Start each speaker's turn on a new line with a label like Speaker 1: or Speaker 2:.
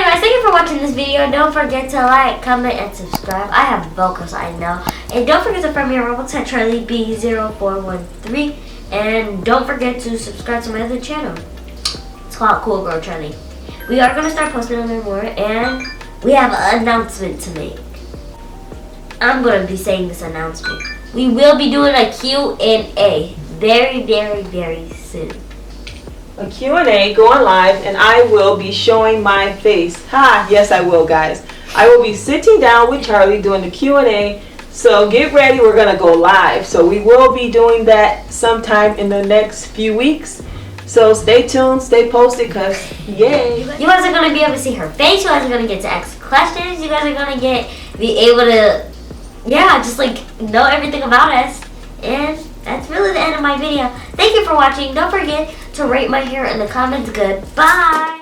Speaker 1: anyways, thank you for watching this video. Don't forget to like, comment, and subscribe. I have vocals, I know. And don't forget to friend me on Roblox at CharlieB0413. And don't forget to subscribe to my other channel. It's called Cool Girl Charlie. We are going to start posting on there more, and we have an announcement to make. I'm going to be saying this announcement. We will be doing a Q&A very, very, very soon.
Speaker 2: A Q&A going live, and I will be showing my face. Ha! Yes, I will, guys. I will be sitting down with Charlie doing the Q&A. So get ready, we're going to go live. So we will be doing that sometime in the next few weeks. So stay tuned, stay posted, because yay.
Speaker 1: You guys are going to be able to see her face. You guys are going to get to ask questions. You guys are going to be able to, yeah, just like know everything about us. And that's really the end of my video. Thank you for watching. Don't forget to rate my hair in the comments. Goodbye.